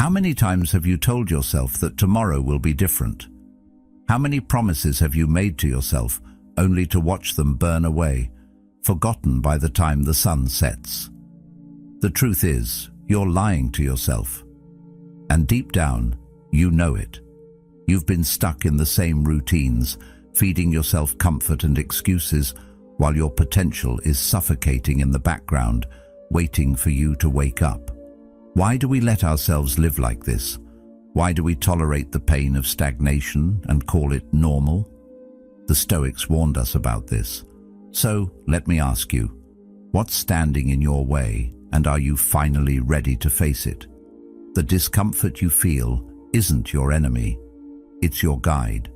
How many times have you told yourself that tomorrow will be different? How many promises have you made to yourself only to watch them burn away, forgotten by the time the sun sets? The truth is, you're lying to yourself. And deep down, you know it. You've been stuck in the same routines, feeding yourself comfort and excuses, while your potential is suffocating in the background, waiting for you to wake up. Why do we let ourselves live like this? Why do we tolerate the pain of stagnation and call it normal? The Stoics warned us about this. So, let me ask you, what's standing in your way, and are you finally ready to face it? The discomfort you feel isn't your enemy. It's your guide.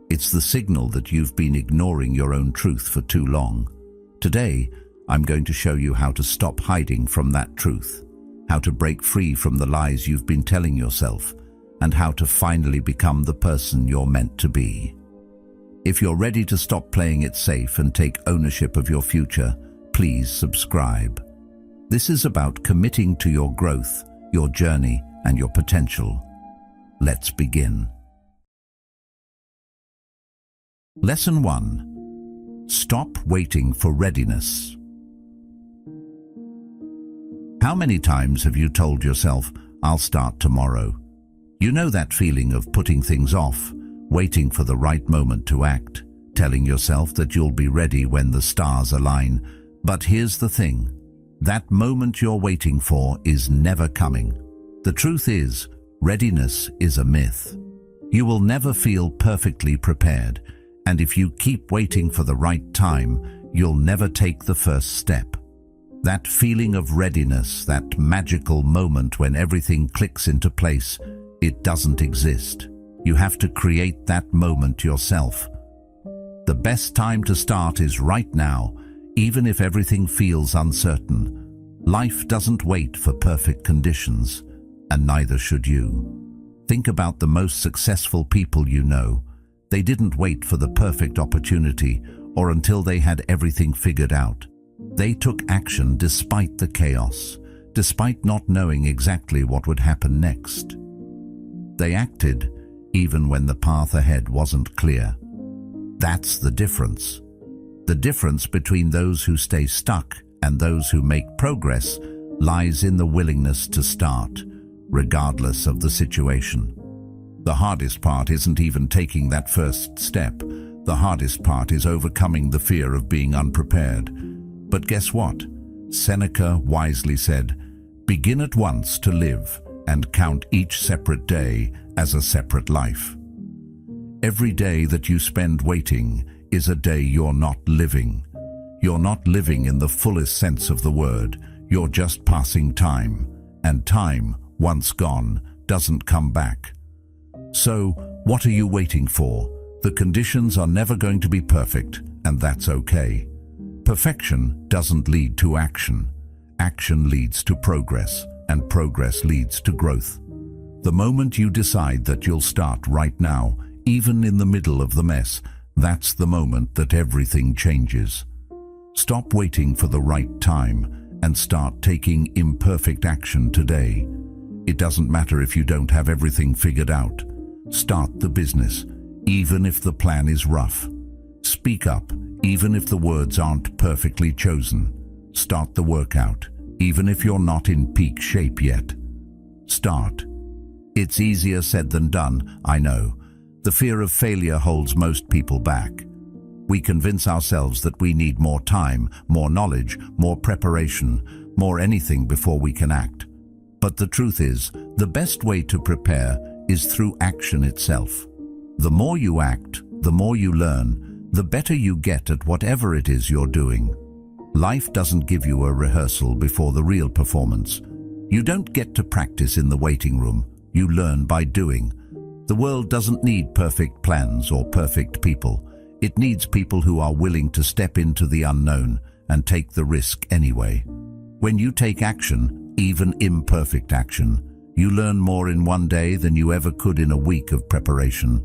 It's the signal that you've been ignoring your own truth for too long. Today, I'm going to show you how to stop hiding from that truth, how to break free from the lies you've been telling yourself, and how to finally become the person you're meant to be. If you're ready to stop playing it safe and take ownership of your future, please subscribe. This is about committing to your growth, your journey, and your potential. Let's begin. Lesson 1. Stop waiting for readiness. How many times have you told yourself, "I'll start tomorrow"? You know that feeling of putting things off, waiting for the right moment to act, telling yourself that you'll be ready when the stars align. But here's the thing. That moment you're waiting for is never coming. The truth is, readiness is a myth. You will never feel perfectly prepared, and if you keep waiting for the right time, you'll never take the first step. That feeling of readiness, that magical moment when everything clicks into place, it doesn't exist. You have to create that moment yourself. The best time to start is right now, even if everything feels uncertain. Life doesn't wait for perfect conditions, and neither should you. Think about the most successful people you know. They didn't wait for the perfect opportunity or until they had everything figured out. They took action despite the chaos, despite not knowing exactly what would happen next. They acted even when the path ahead wasn't clear. That's the difference. The difference between those who stay stuck and those who make progress lies in the willingness to start, regardless of the situation. The hardest part isn't even taking that first step. The hardest part is overcoming the fear of being unprepared. But guess what? Seneca wisely said, "Begin at once to live and count each separate day as a separate life." Every day that you spend waiting is a day you're not living. You're not living in the fullest sense of the word. You're just passing time, and time, once gone, doesn't come back. So, what are you waiting for? The conditions are never going to be perfect, and that's okay. Perfection doesn't lead to action. Action leads to progress, and progress leads to growth. The moment you decide that you'll start right now, even in the middle of the mess, that's the moment that everything changes. Stop waiting for the right time and start taking imperfect action today. It doesn't matter if you don't have everything figured out. Start the business, even if the plan is rough. Speak up, even if the words aren't perfectly chosen. Start the workout, even if you're not in peak shape yet. Start. It's easier said than done, I know. The fear of failure holds most people back. We convince ourselves that we need more time, more knowledge, more preparation, more anything before we can act. But the truth is, the best way to prepare is through action itself. The more you act, the more you learn, the better you get at whatever it is you're doing. Life doesn't give you a rehearsal before the real performance. You don't get to practice in the waiting room. You learn by doing. The world doesn't need perfect plans or perfect people. It needs people who are willing to step into the unknown and take the risk anyway. When you take action, even imperfect action, you learn more in one day than you ever could in a week of preparation.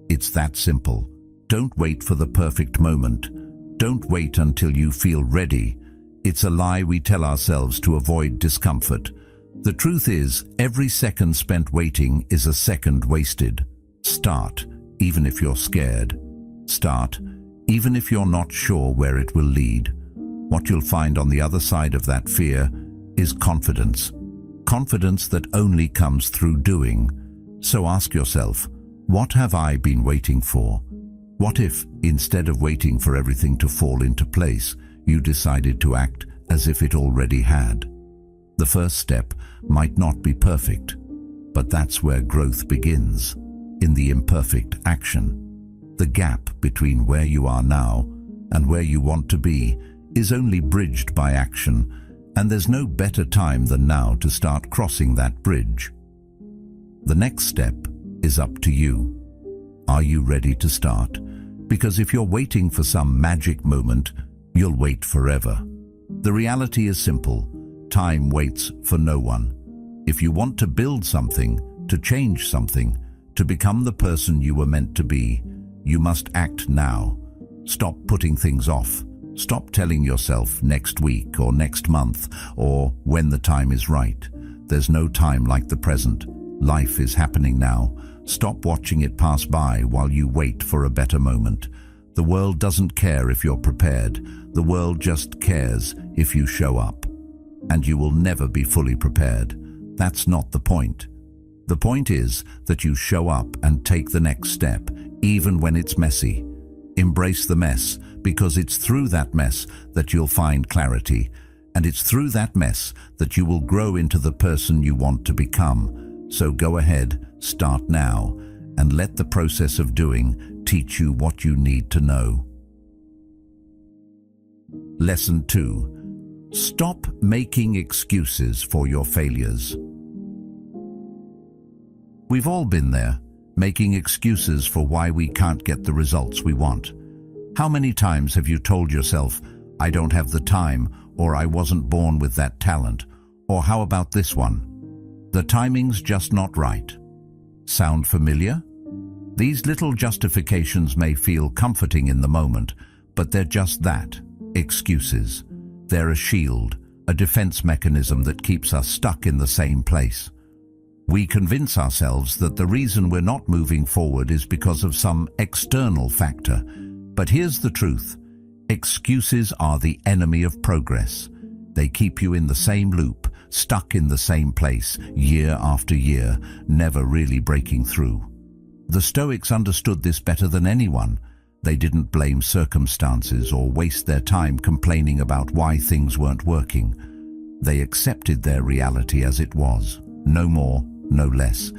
It's that simple. Don't wait for the perfect moment. Don't wait until you feel ready. It's a lie we tell ourselves to avoid discomfort. The truth is, every second spent waiting is a second wasted. Start, even if you're scared. Start, even if you're not sure where it will lead. What you'll find on the other side of that fear is confidence. Confidence that only comes through doing. So ask yourself, what have I been waiting for? What if, instead of waiting for everything to fall into place, you decided to act as if it already had? The first step might not be perfect, but that's where growth begins, in the imperfect action. The gap between where you are now and where you want to be is only bridged by action, and there's no better time than now to start crossing that bridge. The next step is up to you. Are you ready to start? Because if you're waiting for some magic moment, you'll wait forever. The reality is simple. Time waits for no one. If you want to build something, to change something, to become the person you were meant to be, you must act now. Stop putting things off. Stop telling yourself next week or next month or when the time is right. There's no time like the present. Life is happening now. Stop watching it pass by while you wait for a better moment. The world doesn't care if you're prepared. The world just cares if you show up. And you will never be fully prepared. That's not the point. The point is that you show up and take the next step, even when it's messy. Embrace the mess, because it's through that mess that you'll find clarity, and it's through that mess that you will grow into the person you want to become. So go ahead, start now, and let the process of doing teach you what you need to know. Lesson 2. Stop making excuses for your failures. We've all been there, making excuses for why we can't get the results we want. How many times have you told yourself, I don't have the time, or I wasn't born with that talent, or how about this one? The timing's just not right. Sound familiar? These little justifications may feel comforting in the moment, but they're just that, excuses. They're a shield, a defense mechanism that keeps us stuck in the same place. We convince ourselves that the reason we're not moving forward is because of some external factor. But here's the truth. Excuses are the enemy of progress. They keep you in the same loop, stuck in the same place, year after year, never really breaking through. The Stoics understood this better than anyone. They didn't blame circumstances or waste their time complaining about why things weren't working. They accepted their reality as it was, no more, no less,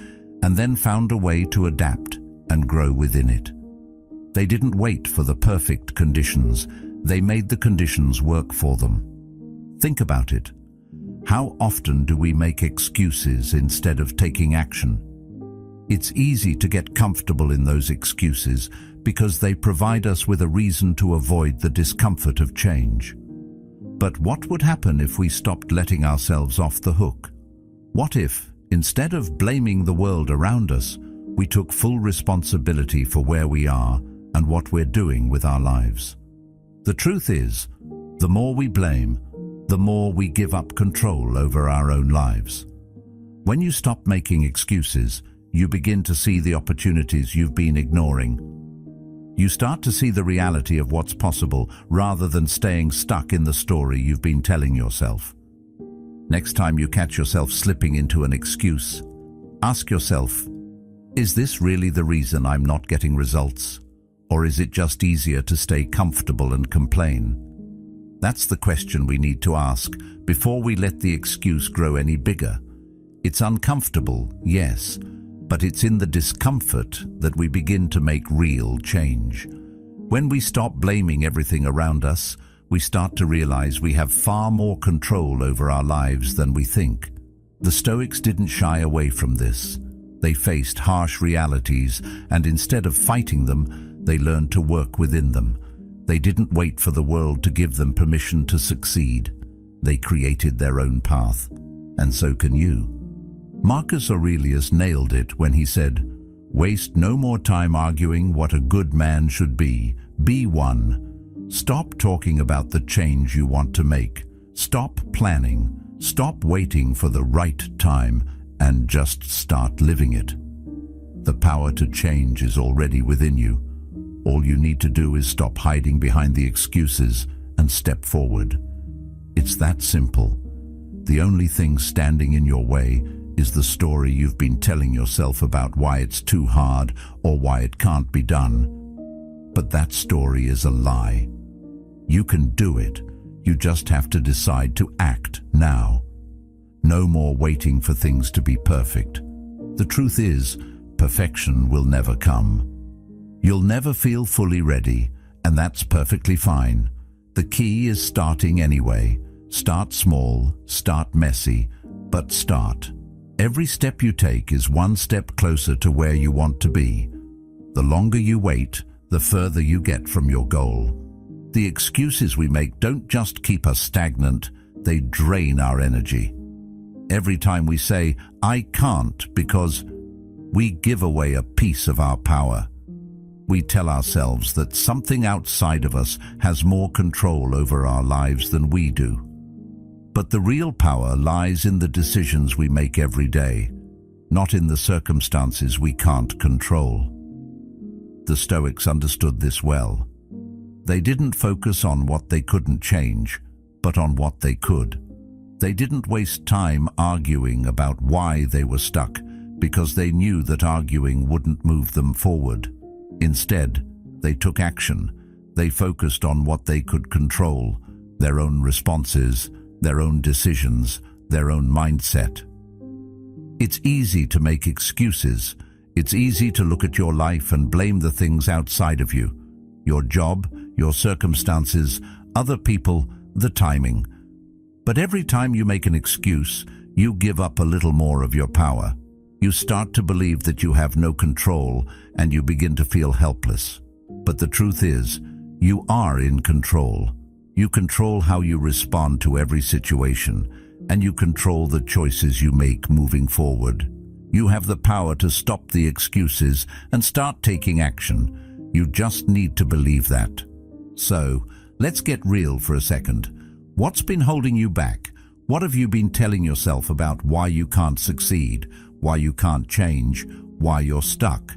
and then found a way to adapt and grow within it. They didn't wait for the perfect conditions. They made the conditions work for them. Think about it. How often do we make excuses instead of taking action? It's easy to get comfortable in those excuses because they provide us with a reason to avoid the discomfort of change. But what would happen if we stopped letting ourselves off the hook? What if, instead of blaming the world around us, we took full responsibility for where we are and what we're doing with our lives? The truth is, the more we blame, the more we give up control over our own lives. When you stop making excuses, you begin to see the opportunities you've been ignoring. You start to see the reality of what's possible rather than staying stuck in the story you've been telling yourself. Next time you catch yourself slipping into an excuse, ask yourself, is this really the reason I'm not getting results? Or is it just easier to stay comfortable and complain? That's the question we need to ask before we let the excuse grow any bigger. It's uncomfortable, yes, but it's in the discomfort that we begin to make real change. When we stop blaming everything around us, we start to realize we have far more control over our lives than we think. The Stoics didn't shy away from this. They faced harsh realities, and instead of fighting them, they learned to work within them. They didn't wait for the world to give them permission to succeed. They created their own path, and so can you. Marcus Aurelius nailed it when he said, "Waste no more time arguing what a good man should be. Be one." Stop talking about the change you want to make. Stop planning. Stop waiting for the right time and just start living it. The power to change is already within you. All you need to do is stop hiding behind the excuses and step forward. It's that simple. The only thing standing in your way is the story you've been telling yourself about why it's too hard or why it can't be done. But that story is a lie. You can do it. You just have to decide to act now. No more waiting for things to be perfect. The truth is, perfection will never come. You'll never feel fully ready, and that's perfectly fine. The key is starting anyway. Start small, start messy, but start. Every step you take is one step closer to where you want to be. The longer you wait, the further you get from your goal. The excuses we make don't just keep us stagnant, they drain our energy. Every time we say, "I can't," because we give away a piece of our power. We tell ourselves that something outside of us has more control over our lives than we do. But the real power lies in the decisions we make every day, not in the circumstances we can't control. The Stoics understood this well. They didn't focus on what they couldn't change, but on what they could. They didn't waste time arguing about why they were stuck, because they knew that arguing wouldn't move them forward. Instead, they took action. They focused on what they could control, their own responses, their own decisions, their own mindset. It's easy to make excuses. It's easy to look at your life and blame the things outside of you. Your job, your circumstances, other people, the timing. But every time you make an excuse, you give up a little more of your power. You start to believe that you have no control, and you begin to feel helpless. But the truth is, you are in control. You control how you respond to every situation, and you control the choices you make moving forward. You have the power to stop the excuses and start taking action. You just need to believe that. So, let's get real for a second. What's been holding you back? What have you been telling yourself about why you can't succeed, why you can't change, why you're stuck?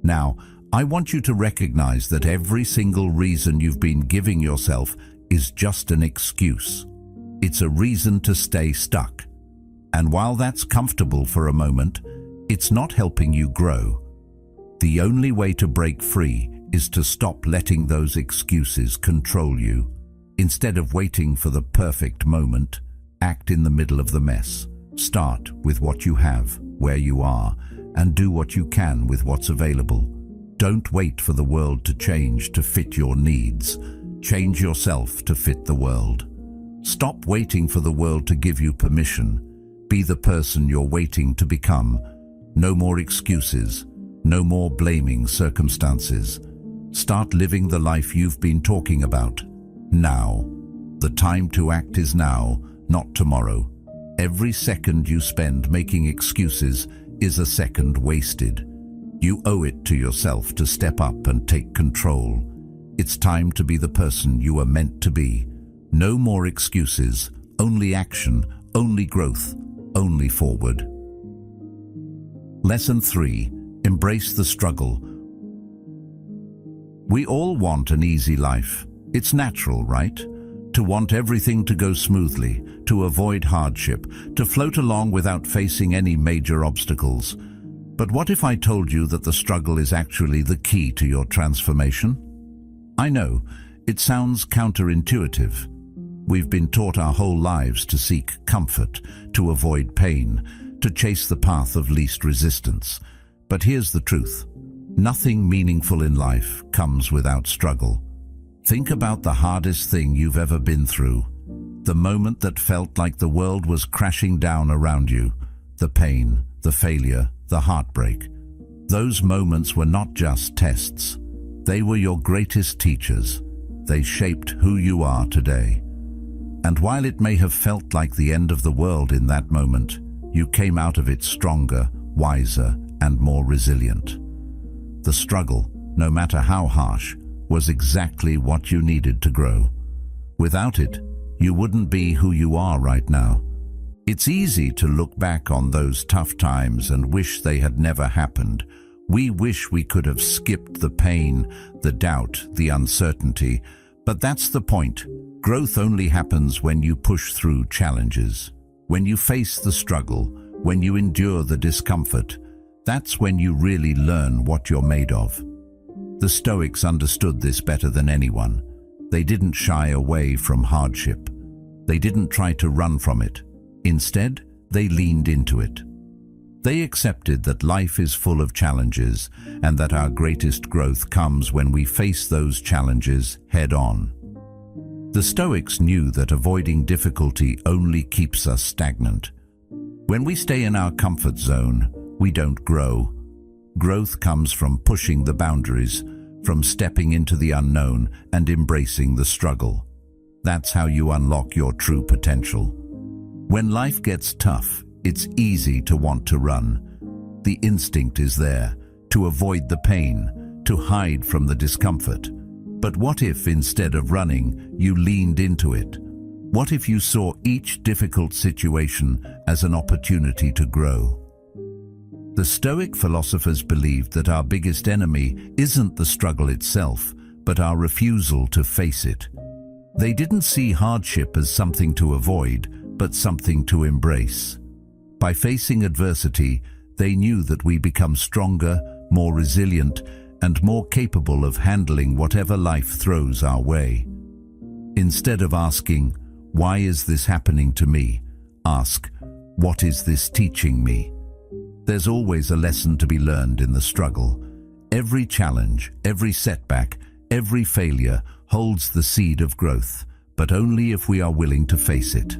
Now, I want you to recognize that every single reason you've been giving yourself is just an excuse. It's a reason to stay stuck. And while that's comfortable for a moment, it's not helping you grow. The only way to break free is to stop letting those excuses control you. Instead of waiting for the perfect moment, act in the middle of the mess. Start with what you have, where you are, and do what you can with what's available. Don't wait for the world to change to fit your needs. Change yourself to fit the world. Stop waiting for the world to give you permission. Be the person you're waiting to become. No more excuses. No more blaming circumstances. Start living the life you've been talking about. Now. The time to act is now, not tomorrow. Every second you spend making excuses is a second wasted. You owe it to yourself to step up and take control. It's time to be the person you are meant to be. No more excuses, only action, only growth, only forward. Lesson 3. Embrace the struggle. We all want an easy life. It's natural, right? To want everything to go smoothly, to avoid hardship, to float along without facing any major obstacles. But what if I told you that the struggle is actually the key to your transformation? I know, it sounds counterintuitive. We've been taught our whole lives to seek comfort, to avoid pain, to chase the path of least resistance. But here's the truth. Nothing meaningful in life comes without struggle. Think about the hardest thing you've ever been through. The moment that felt like the world was crashing down around you. The pain, the failure, the heartbreak. Those moments were not just tests. They were your greatest teachers. They shaped who you are today. And while it may have felt like the end of the world in that moment, you came out of it stronger, wiser, and more resilient. The struggle, no matter how harsh, was exactly what you needed to grow. Without it, you wouldn't be who you are right now. It's easy to look back on those tough times and wish they had never happened. We wish we could have skipped the pain, the doubt, the uncertainty. But that's the point. Growth only happens when you push through challenges. When you face the struggle, when you endure the discomfort, that's when you really learn what you're made of. The Stoics understood this better than anyone. They didn't shy away from hardship. They didn't try to run from it. Instead, they leaned into it. They accepted that life is full of challenges and that our greatest growth comes when we face those challenges head-on. The Stoics knew that avoiding difficulty only keeps us stagnant. When we stay in our comfort zone, we don't grow. Growth comes from pushing the boundaries, from stepping into the unknown and embracing the struggle. That's how you unlock your true potential. When life gets tough, it's easy to want to run. The instinct is there, to avoid the pain, to hide from the discomfort. But what if, instead of running, you leaned into it? What if you saw each difficult situation as an opportunity to grow? The Stoic philosophers believed that our biggest enemy isn't the struggle itself, but our refusal to face it. They didn't see hardship as something to avoid, but something to embrace. By facing adversity, they knew that we become stronger, more resilient, and more capable of handling whatever life throws our way. Instead of asking, "Why is this happening to me?" ask, "What is this teaching me?" There's always a lesson to be learned in the struggle. Every challenge, every setback, every failure holds the seed of growth, but only if we are willing to face it.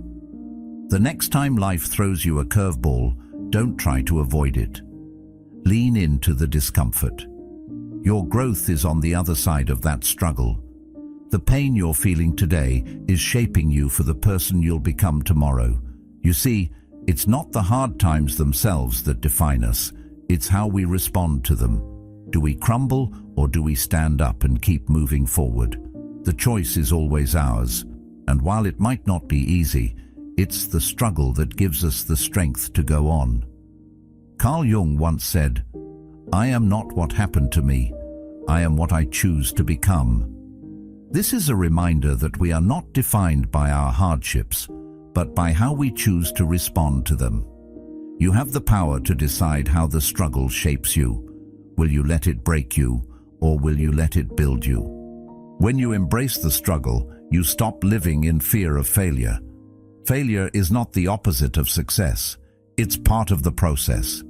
The next time life throws you a curveball, don't try to avoid it. Lean into the discomfort. Your growth is on the other side of that struggle. The pain you're feeling today is shaping you for the person you'll become tomorrow. You see, it's not the hard times themselves that define us, it's how we respond to them. Do we crumble or do we stand up and keep moving forward? The choice is always ours, and while it might not be easy, it's the struggle that gives us the strength to go on. Carl Jung once said, "I am not what happened to me, I am what I choose to become." This is a reminder that we are not defined by our hardships, but by how we choose to respond to them. You have the power to decide how the struggle shapes you. Will you let it break you, or will you let it build you? When you embrace the struggle, you stop living in fear of failure. Failure is not the opposite of success. It's part of the process.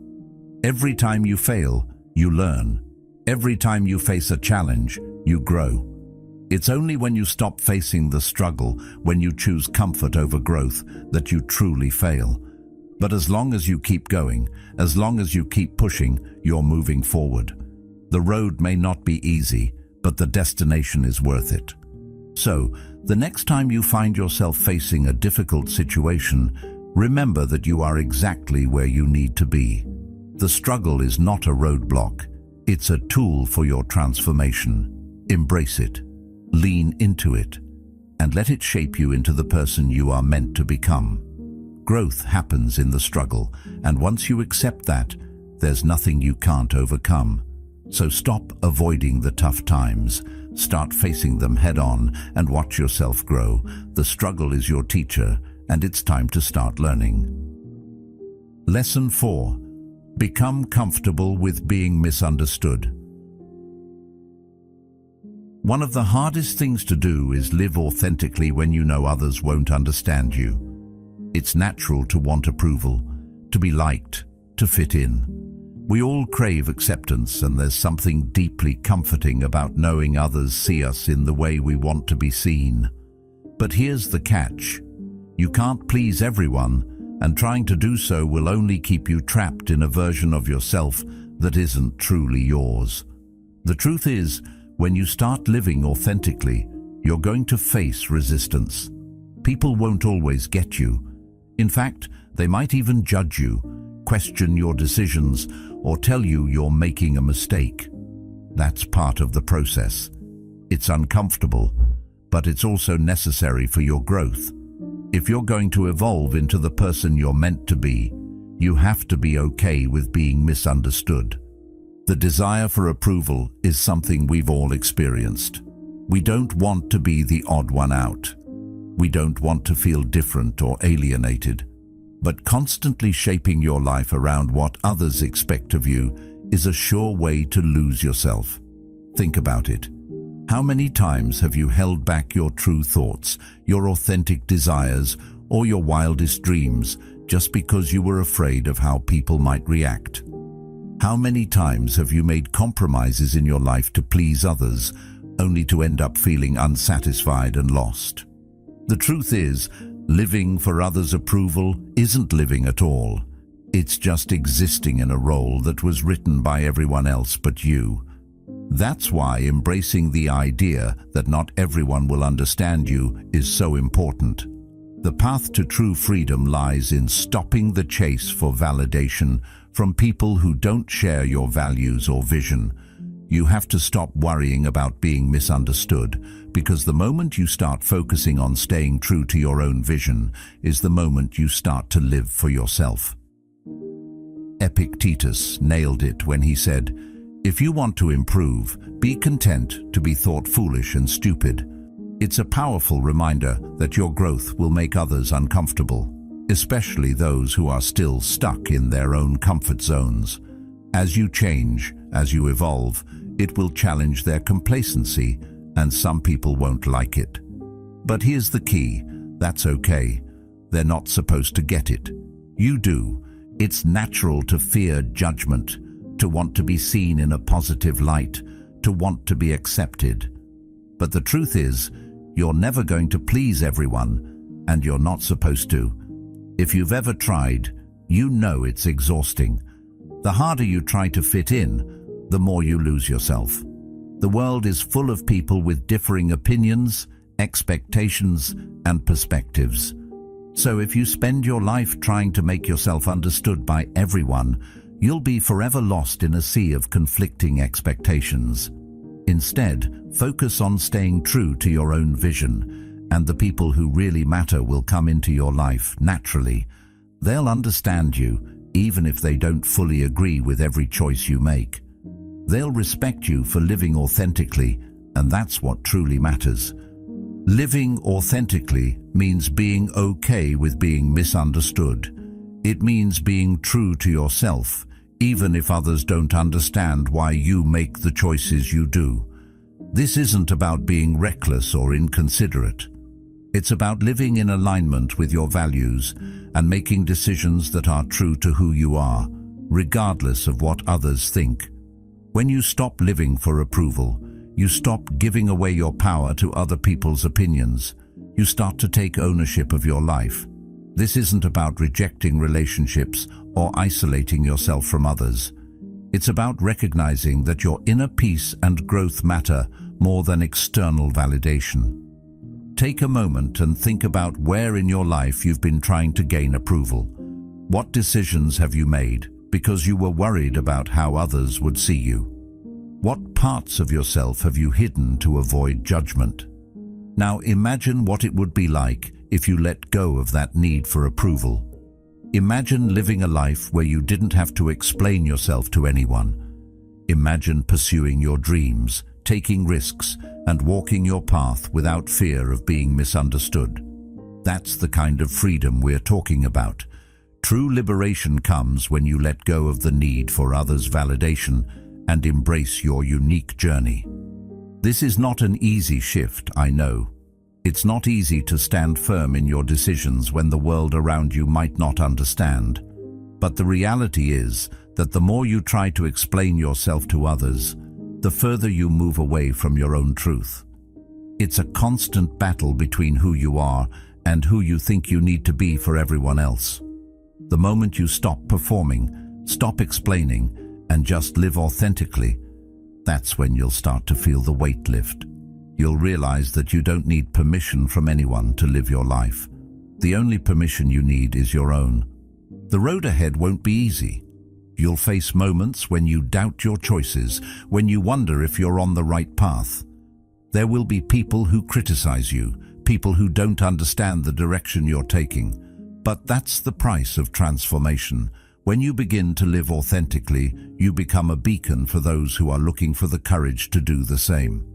Every time you fail, you learn. Every time you face a challenge, you grow. It's only when you stop facing the struggle, when you choose comfort over growth, that you truly fail. But as long as you keep going, as long as you keep pushing, you're moving forward. The road may not be easy, but the destination is worth it. So, the next time you find yourself facing a difficult situation, remember that you are exactly where you need to be. The struggle is not a roadblock. It's a tool for your transformation. Embrace it, lean into it, and let it shape you into the person you are meant to become. Growth happens in the struggle, and once you accept that, there's nothing you can't overcome. So stop avoiding the tough times. Start facing them head-on and watch yourself grow. The struggle is your teacher, and it's time to start learning. Lesson 4. Become comfortable with being misunderstood. One of the hardest things to do is live authentically when you know others won't understand you. It's natural to want approval, to be liked, to fit in. We all crave acceptance, and there's something deeply comforting about knowing others see us in the way we want to be seen. But here's the catch. You can't please everyone, and trying to do so will only keep you trapped in a version of yourself that isn't truly yours. The truth is, when you start living authentically, you're going to face resistance. People won't always get you. In fact, they might even judge you, question your decisions, or tell you you're making a mistake. That's part of the process. It's uncomfortable, but it's also necessary for your growth. If you're going to evolve into the person you're meant to be, you have to be okay with being misunderstood. The desire for approval is something we've all experienced. We don't want to be the odd one out. We don't want to feel different or alienated. But constantly shaping your life around what others expect of you is a sure way to lose yourself. Think about it. How many times have you held back your true thoughts, your authentic desires, or your wildest dreams just because you were afraid of how people might react? How many times have you made compromises in your life to please others, only to end up feeling unsatisfied and lost? The truth is, living for others' approval isn't living at all. It's just existing in a role that was written by everyone else but you. That's why embracing the idea that not everyone will understand you is so important. The path to true freedom lies in stopping the chase for validation from people who don't share your values or vision. You have to stop worrying about being misunderstood, because the moment you start focusing on staying true to your own vision is the moment you start to live for yourself. Epictetus nailed it when he said, "If you want to improve, be content to be thought foolish and stupid." It's a powerful reminder that your growth will make others uncomfortable, especially those who are still stuck in their own comfort zones. As you change, as you evolve, it will challenge their complacency, and some people won't like it. But here's the key: that's okay. They're not supposed to get it. You do. It's natural to fear judgment, to want to be seen in a positive light, to want to be accepted. But the truth is, you're never going to please everyone, and you're not supposed to. If you've ever tried, you know it's exhausting. The harder you try to fit in, the more you lose yourself. The world is full of people with differing opinions, expectations, and perspectives. So if you spend your life trying to make yourself understood by everyone, you'll be forever lost in a sea of conflicting expectations. Instead, focus on staying true to your own vision, and the people who really matter will come into your life naturally. They'll understand you, even if they don't fully agree with every choice you make. They'll respect you for living authentically, and that's what truly matters. Living authentically means being okay with being misunderstood. It means being true to yourself, even if others don't understand why you make the choices you do. This isn't about being reckless or inconsiderate. It's about living in alignment with your values and making decisions that are true to who you are, regardless of what others think. When you stop living for approval, you stop giving away your power to other people's opinions. You start to take ownership of your life. This isn't about rejecting relationships or isolating yourself from others. It's about recognizing that your inner peace and growth matter more than external validation. Take a moment and think about where in your life you've been trying to gain approval. What decisions have you made because you were worried about how others would see you? What parts of yourself have you hidden to avoid judgment? Now imagine what it would be like if you let go of that need for approval. Imagine living a life where you didn't have to explain yourself to anyone. Imagine pursuing your dreams, taking risks, and walking your path without fear of being misunderstood. That's the kind of freedom we're talking about. True liberation comes when you let go of the need for others' validation and embrace your unique journey. This is not an easy shift, I know. It's not easy to stand firm in your decisions when the world around you might not understand. But the reality is that the more you try to explain yourself to others, the further you move away from your own truth. It's a constant battle between who you are and who you think you need to be for everyone else. The moment you stop performing, stop explaining, and just live authentically, that's when you'll start to feel the weight lift. You'll realize that you don't need permission from anyone to live your life. The only permission you need is your own. The road ahead won't be easy. You'll face moments when you doubt your choices, when you wonder if you're on the right path. There will be people who criticize you, people who don't understand the direction you're taking. But that's the price of transformation. When you begin to live authentically, you become a beacon for those who are looking for the courage to do the same.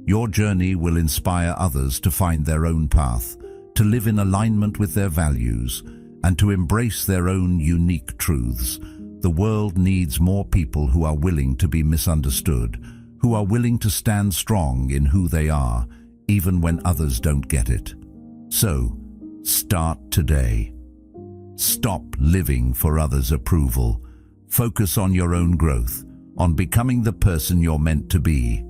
Your journey will inspire others to find their own path, to live in alignment with their values, and to embrace their own unique truths. The world needs more people who are willing to be misunderstood, who are willing to stand strong in who they are, even when others don't get it. So, start today. Stop living for others' approval. Focus on your own growth, on becoming the person you're meant to be.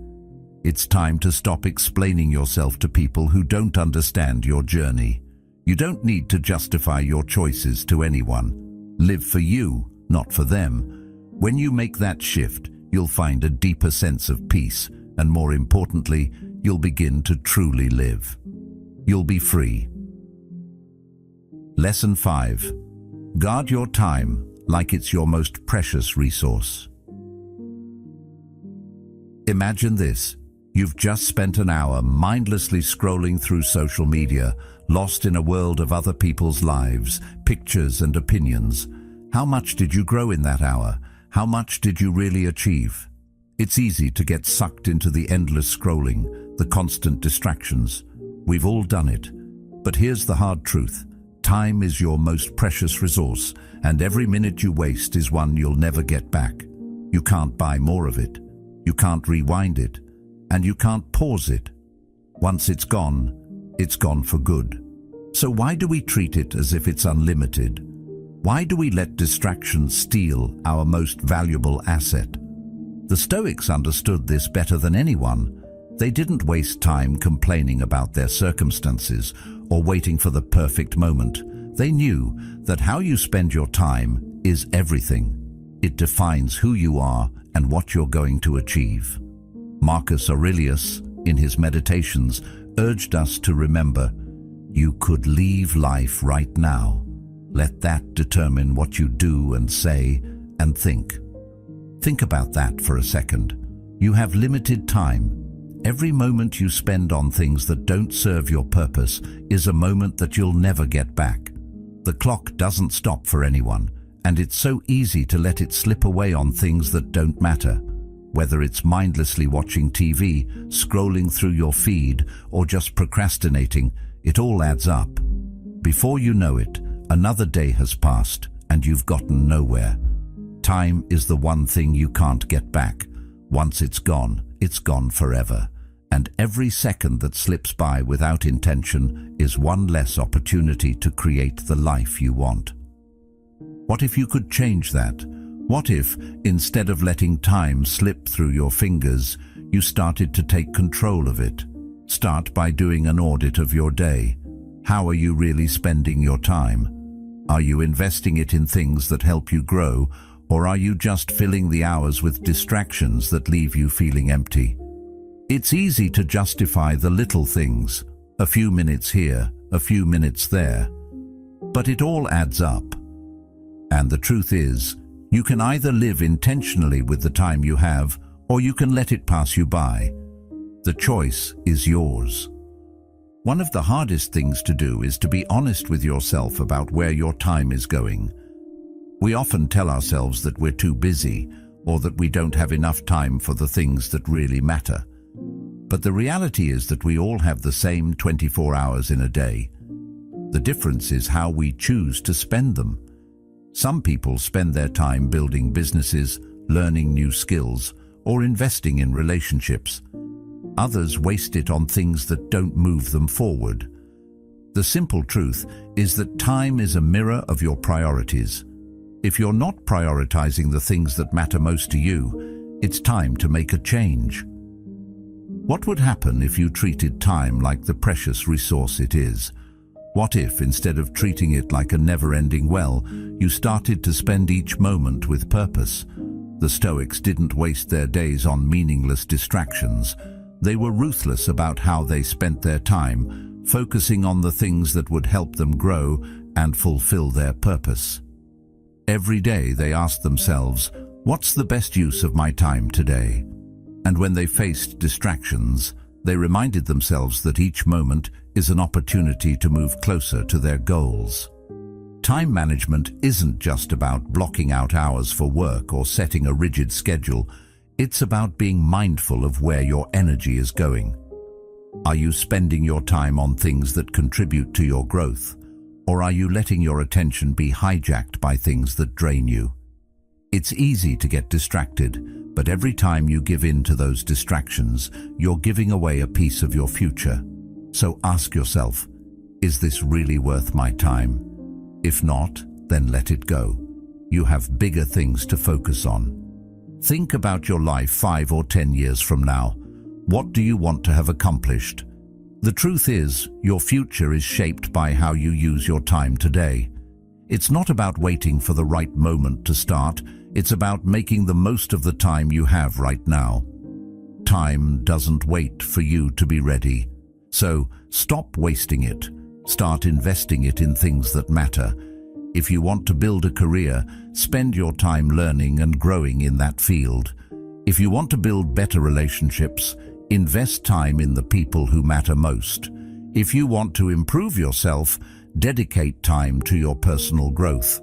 It's time to stop explaining yourself to people who don't understand your journey. You don't need to justify your choices to anyone. Live for you, not for them. When you make that shift, you'll find a deeper sense of peace, and more importantly, you'll begin to truly live. You'll be free. Lesson 5. Guard your time like it's your most precious resource. Imagine this. You've just spent an hour mindlessly scrolling through social media, lost in a world of other people's lives, pictures and opinions. How much did you grow in that hour? How much did you really achieve? It's easy to get sucked into the endless scrolling, the constant distractions. We've all done it. But here's the hard truth. Time is your most precious resource, and every minute you waste is one you'll never get back. You can't buy more of it. You can't rewind it. And you can't pause it. Once it's gone for good. So why do we treat it as if it's unlimited? Why do we let distractions steal our most valuable asset? The Stoics understood this better than anyone. They didn't waste time complaining about their circumstances or waiting for the perfect moment. They knew that how you spend your time is everything. It defines who you are and what you're going to achieve. Marcus Aurelius, in his Meditations, urged us to remember, you could leave life right now. Let that determine what you do and say and think. Think about that for a second. You have limited time. Every moment you spend on things that don't serve your purpose is a moment that you'll never get back. The clock doesn't stop for anyone, and it's so easy to let it slip away on things that don't matter. Whether it's mindlessly watching TV, scrolling through your feed, or just procrastinating, it all adds up. Before you know it, another day has passed and you've gotten nowhere. Time is the one thing you can't get back. Once it's gone forever. And every second that slips by without intention is one less opportunity to create the life you want. What if you could change that? What if, instead of letting time slip through your fingers, you started to take control of it? Start by doing an audit of your day. How are you really spending your time? Are you investing it in things that help you grow, or are you just filling the hours with distractions that leave you feeling empty? It's easy to justify the little things, a few minutes here, a few minutes there. But it all adds up. And the truth is, you can either live intentionally with the time you have, or you can let it pass you by. The choice is yours. One of the hardest things to do is to be honest with yourself about where your time is going. We often tell ourselves that we're too busy, or that we don't have enough time for the things that really matter. But the reality is that we all have the same 24 hours in a day. The difference is how we choose to spend them. Some people spend their time building businesses, learning new skills, or investing in relationships. Others waste it on things that don't move them forward. The simple truth is that time is a mirror of your priorities. If you're not prioritizing the things that matter most to you, it's time to make a change. What would happen if you treated time like the precious resource it is? What if, instead of treating it like a never-ending well, you started to spend each moment with purpose? The Stoics didn't waste their days on meaningless distractions. They were ruthless about how they spent their time, focusing on the things that would help them grow and fulfill their purpose. Every day they asked themselves, what's the best use of my time today? And when they faced distractions, They reminded themselves that each moment is an opportunity to move closer to their goals. Time management isn't just about blocking out hours for work or setting a rigid schedule. It's about being mindful of where your energy is going. Are you spending your time on things that contribute to your growth, or are you letting your attention be hijacked by things that drain you? It's easy to get distracted, but every time you give in to those distractions, you're giving away a piece of your future. So ask yourself, is this really worth my time? If not, then let it go. You have bigger things to focus on. Think about your life 5 or 10 years from now. What do you want to have accomplished? The truth is, your future is shaped by how you use your time today. It's not about waiting for the right moment to start. It's about making the most of the time you have right now. Time doesn't wait for you to be ready. So stop wasting it. Start investing it in things that matter. If you want to build a career, spend your time learning and growing in that field. If you want to build better relationships, invest time in the people who matter most. If you want to improve yourself, dedicate time to your personal growth.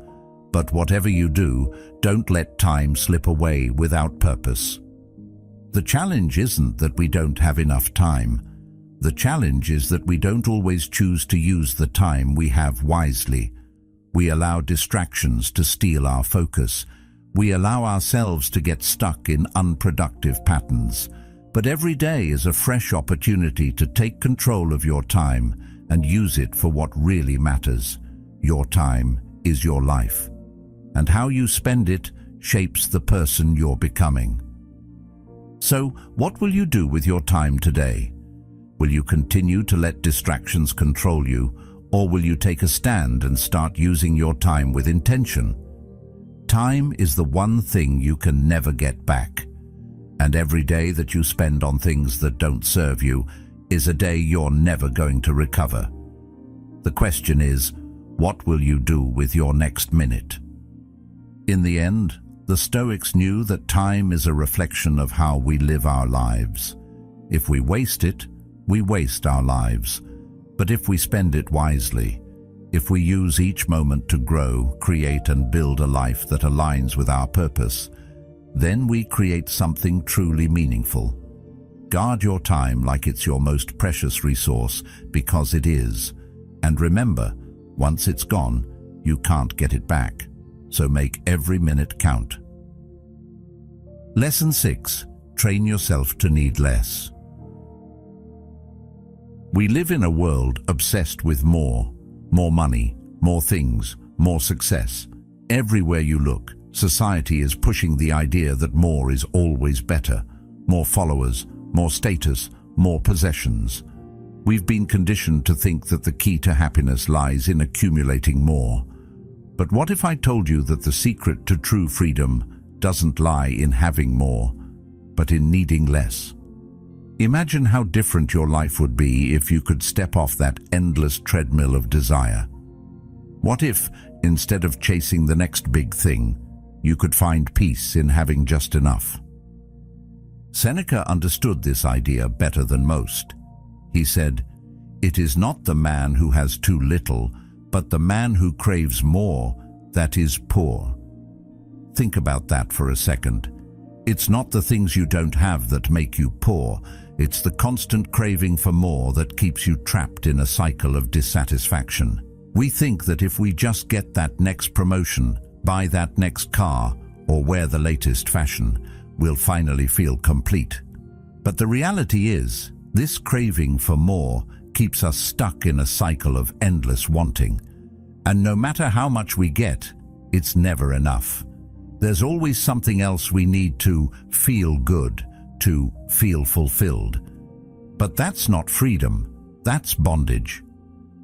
But whatever you do, don't let time slip away without purpose. The challenge isn't that we don't have enough time. The challenge is that we don't always choose to use the time we have wisely. We allow distractions to steal our focus. We allow ourselves to get stuck in unproductive patterns. But every day is a fresh opportunity to take control of your time and use it for what really matters. Your time is your life, and how you spend it shapes the person you're becoming. So, what will you do with your time today? Will you continue to let distractions control you, or will you take a stand and start using your time with intention? Time is the one thing you can never get back, and every day that you spend on things that don't serve you is a day you're never going to recover. The question is, what will you do with your next minute? In the end, the Stoics knew that time is a reflection of how we live our lives. If we waste it, we waste our lives. But if we spend it wisely, if we use each moment to grow, create and build a life that aligns with our purpose, then we create something truly meaningful. Guard your time like it's your most precious resource, because it is. And remember, once it's gone, you can't get it back. So make every minute count. Lesson 6. Train yourself to need less. We live in a world obsessed with more money, more things, more success. Everywhere you look, society is pushing the idea that more is always better. More followers, more status, more possessions. We've been conditioned to think that the key to happiness lies in accumulating more. But what if I told you that the secret to true freedom doesn't lie in having more, but in needing less? Imagine how different your life would be if you could step off that endless treadmill of desire. What if, instead of chasing the next big thing, you could find peace in having just enough? Seneca understood this idea better than most. He said, "It is not the man who has too little, but the man who craves more that is poor." Think about that for a second. It's not the things you don't have that make you poor. It's the constant craving for more that keeps you trapped in a cycle of dissatisfaction. We think that if we just get that next promotion, buy that next car, or wear the latest fashion, we'll finally feel complete. But the reality is, this craving for more keeps us stuck in a cycle of endless wanting. And no matter how much we get, it's never enough. There's always something else we need to feel good, to feel fulfilled. But that's not freedom, that's bondage.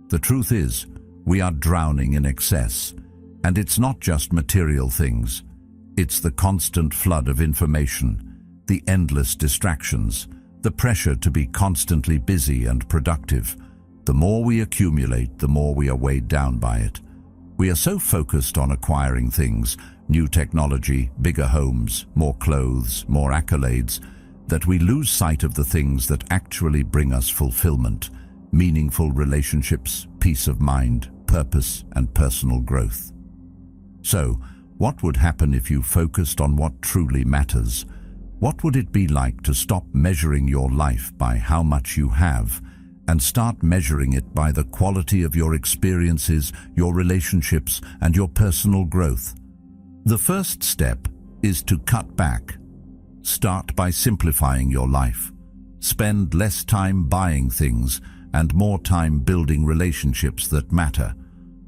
The truth is, we are drowning in excess. And it's not just material things. It's the constant flood of information, the endless distractions, the pressure to be constantly busy and productive. The more we accumulate, the more we are weighed down by it. We are so focused on acquiring things, new technology, bigger homes, more clothes, more accolades, that we lose sight of the things that actually bring us fulfillment, meaningful relationships, peace of mind, purpose, and personal growth. So, what would happen if you focused on what truly matters? What would it be like to stop measuring your life by how much you have and start measuring it by the quality of your experiences, your relationships, and your personal growth? The first step is to cut back. Start by simplifying your life. Spend less time buying things and more time building relationships that matter.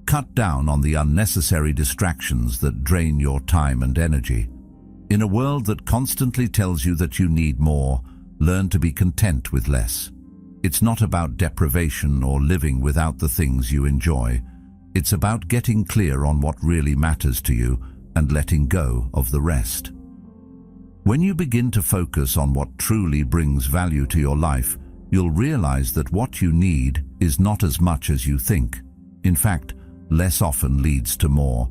Cut down on the unnecessary distractions that drain your time and energy. In a world that constantly tells you that you need more, learn to be content with less. It's not about deprivation or living without the things you enjoy. It's about getting clear on what really matters to you and letting go of the rest. When you begin to focus on what truly brings value to your life, you'll realize that what you need is not as much as you think. In fact, less often leads to more.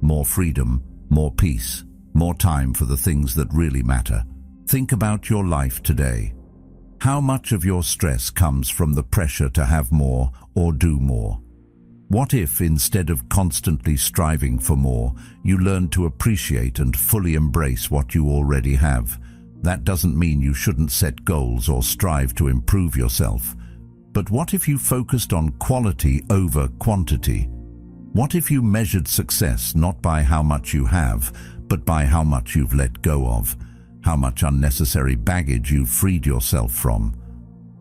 More freedom, more peace, more time for the things that really matter. Think about your life today. How much of your stress comes from the pressure to have more or do more? What if, instead of constantly striving for more, you learn to appreciate and fully embrace what you already have? That doesn't mean you shouldn't set goals or strive to improve yourself. But what if you focused on quality over quantity? What if you measured success not by how much you have, but by how much you've let go of, how much unnecessary baggage you've freed yourself from?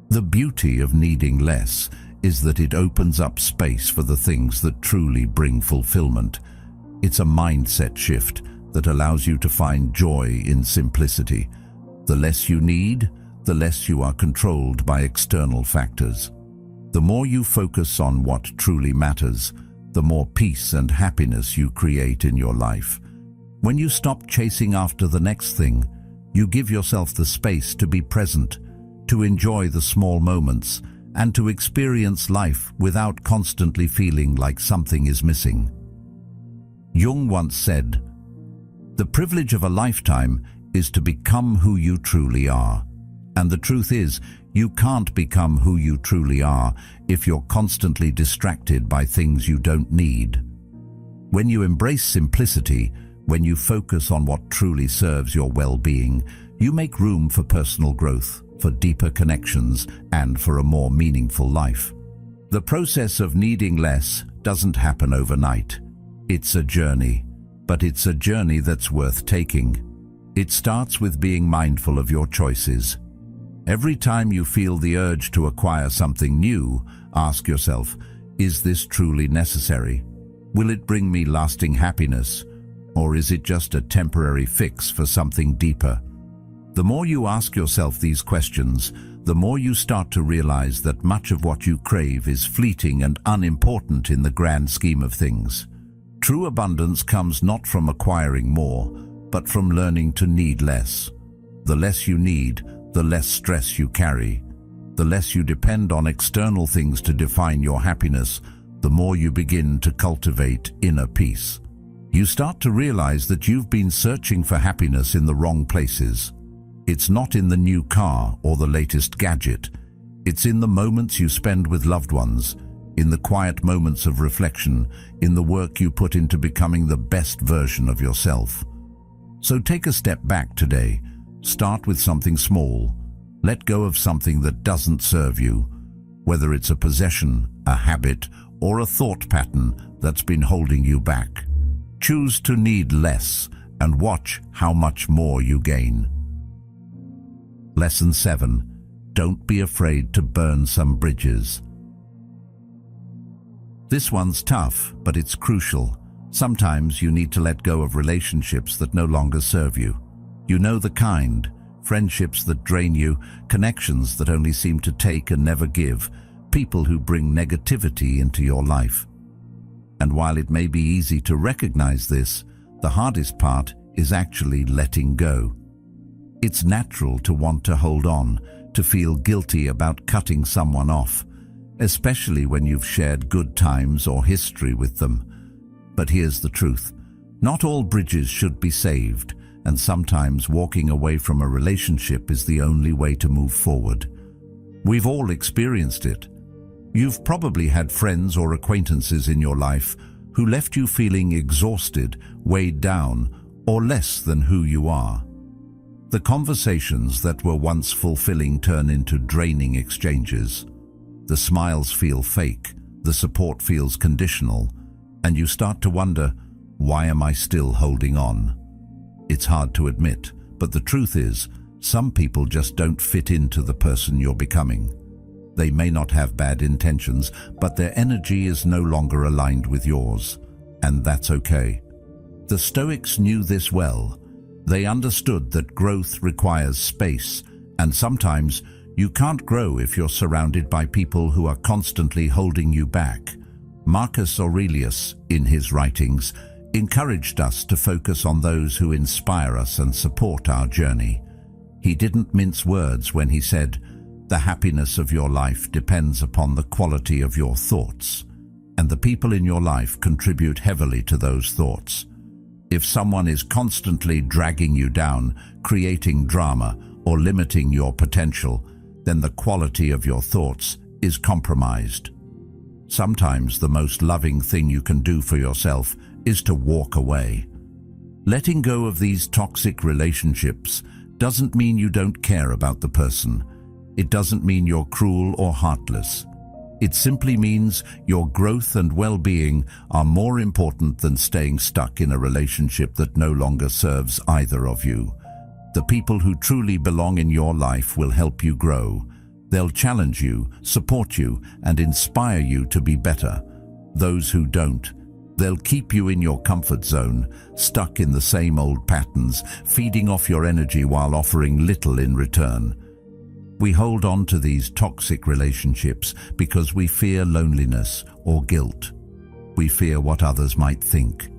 The beauty of needing less is that it opens up space for the things that truly bring fulfillment. It's a mindset shift that allows you to find joy in simplicity. The less you need, the less you are controlled by external factors. The more you focus on what truly matters, the more peace and happiness you create in your life. When you stop chasing after the next thing, you give yourself the space to be present, to enjoy the small moments, and to experience life without constantly feeling like something is missing. Jung once said, "The privilege of a lifetime is to become who you truly are." And the truth is, you can't become who you truly are if you're constantly distracted by things you don't need. When you embrace simplicity, when you focus on what truly serves your well-being, you make room for personal growth, for deeper connections, and for a more meaningful life. The process of needing less doesn't happen overnight. It's a journey, but it's a journey that's worth taking. It starts with being mindful of your choices. Every time you feel the urge to acquire something new, ask yourself, is this truly necessary? Will it bring me lasting happiness? Or is it just a temporary fix for something deeper? The more you ask yourself these questions, the more you start to realize that much of what you crave is fleeting and unimportant in the grand scheme of things. True abundance comes not from acquiring more, but from learning to need less. The less you need, the less stress you carry. The less you depend on external things to define your happiness, the more you begin to cultivate inner peace. You start to realize that you've been searching for happiness in the wrong places. It's not in the new car or the latest gadget. It's in the moments you spend with loved ones, in the quiet moments of reflection, in the work you put into becoming the best version of yourself. So take a step back today. Start with something small. Let go of something that doesn't serve you, whether it's a possession, a habit, or a thought pattern that's been holding you back. Choose to need less and watch how much more you gain. Lesson 7. Don't be afraid to burn some bridges. This one's tough, but it's crucial. Sometimes you need to let go of relationships that no longer serve you. You know the kind. Friendships that drain you, connections that only seem to take and never give, people who bring negativity into your life. And while it may be easy to recognize this, the hardest part is actually letting go. It's natural to want to hold on, to feel guilty about cutting someone off, especially when you've shared good times or history with them. But here's the truth. Not all bridges should be saved. and sometimes walking away from a relationship is the only way to move forward. We've all experienced it. You've probably had friends or acquaintances in your life who left you feeling exhausted, weighed down, or less than who you are. The conversations that were once fulfilling turn into draining exchanges. The smiles feel fake, the support feels conditional, and you start to wonder, why am I still holding on? It's hard to admit, but the truth is, some people just don't fit into the person you're becoming. They may not have bad intentions, but their energy is no longer aligned with yours, and that's okay. The Stoics knew this well. They understood that growth requires space, and sometimes you can't grow if you're surrounded by people who are constantly holding you back. Marcus Aurelius, in his writings, encouraged us to focus on those who inspire us and support our journey. He didn't mince words when he said, "The happiness of your life depends upon the quality of your thoughts, and the people in your life contribute heavily to those thoughts." If someone is constantly dragging you down, creating drama, or limiting your potential, then the quality of your thoughts is compromised. Sometimes the most loving thing you can do for yourself is to walk away. Letting go of these toxic relationships doesn't mean you don't care about the person. It doesn't mean you're cruel or heartless. It simply means your growth and well-being are more important than staying stuck in a relationship that no longer serves either of you. The people who truly belong in your life will help you grow. They'll challenge you, support you, and inspire you to be better. Those who don't, they'll keep you in your comfort zone, stuck in the same old patterns, feeding off your energy while offering little in return. We hold on to these toxic relationships because we fear loneliness or guilt. We fear what others might think.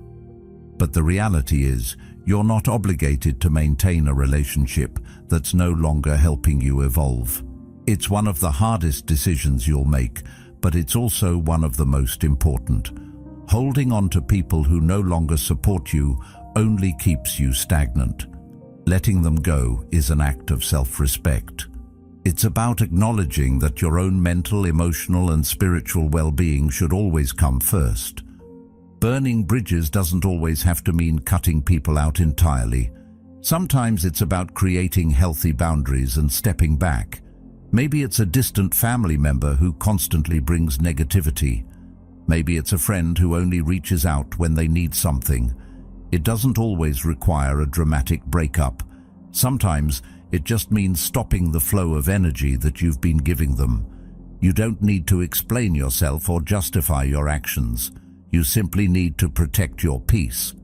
But the reality is, you're not obligated to maintain a relationship that's no longer helping you evolve. It's one of the hardest decisions you'll make, but it's also one of the most important. Holding on to people who no longer support you only keeps you stagnant. Letting them go is an act of self-respect. It's about acknowledging that your own mental, emotional, and spiritual well-being should always come first. Burning bridges doesn't always have to mean cutting people out entirely. Sometimes it's about creating healthy boundaries and stepping back. Maybe it's a distant family member who constantly brings negativity. Maybe it's a friend who only reaches out when they need something. It doesn't always require a dramatic breakup. Sometimes it just means stopping the flow of energy that you've been giving them. You don't need to explain yourself or justify your actions. You simply need to protect your peace.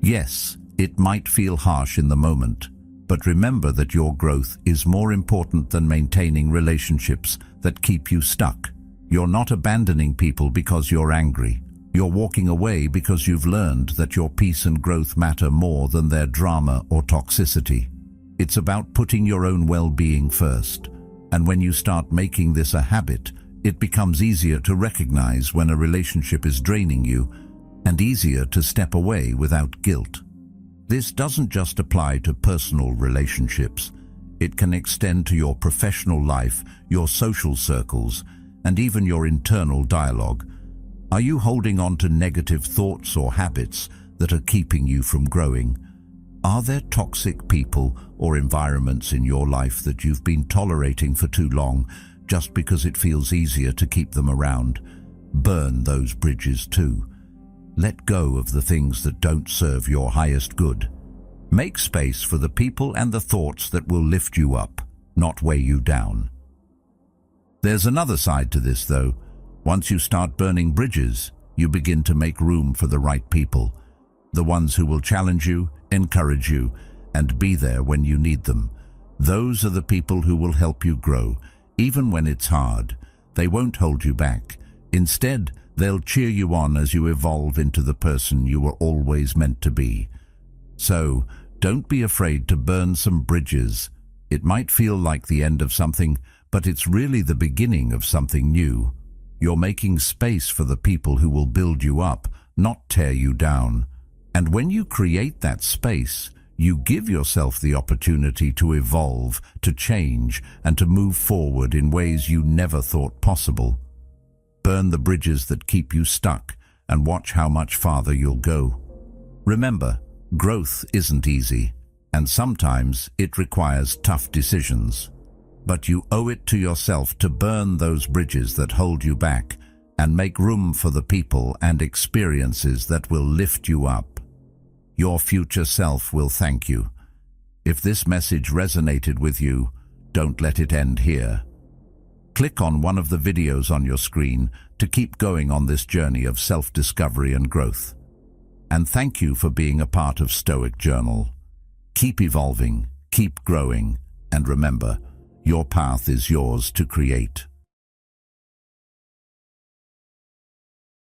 Yes, it might feel harsh in the moment, but remember that your growth is more important than maintaining relationships that keep you stuck. You're not abandoning people because you're angry. You're walking away because you've learned that your peace and growth matter more than their drama or toxicity. It's about putting your own well-being first. And when you start making this a habit, it becomes easier to recognize when a relationship is draining you and easier to step away without guilt. This doesn't just apply to personal relationships. It can extend to your professional life, your social circles, and even your internal dialogue. Are you holding on to negative thoughts or habits that are keeping you from growing? Are there toxic people or environments in your life that you've been tolerating for too long just because it feels easier to keep them around? Burn those bridges too. Let go of the things that don't serve your highest good. Make space for the people and the thoughts that will lift you up, not weigh you down. There's another side to this though. Once you start burning bridges, you begin to make room for the right people. The ones who will challenge you, encourage you, and be there when you need them. Those are the people who will help you grow, even when it's hard. They won't hold you back. Instead, they'll cheer you on as you evolve into the person you were always meant to be. So, don't be afraid to burn some bridges. It might feel like the end of something, but it's really the beginning of something new. You're making space for the people who will build you up, not tear you down. And when you create that space, You give yourself the opportunity to evolve, to change, and to move forward in ways you never thought possible. Burn the bridges that keep you stuck and watch how much farther you'll go. Remember, growth isn't easy, and sometimes it requires tough decisions. But you owe it to yourself to burn those bridges that hold you back and make room for the people and experiences that will lift you up. Your future self will thank you. If this message resonated with you, don't let it end here. Click on one of the videos on your screen to keep going on this journey of self-discovery and growth. And thank you for being a part of Stoic Journal. Keep evolving, keep growing, and remember, your path is yours to create.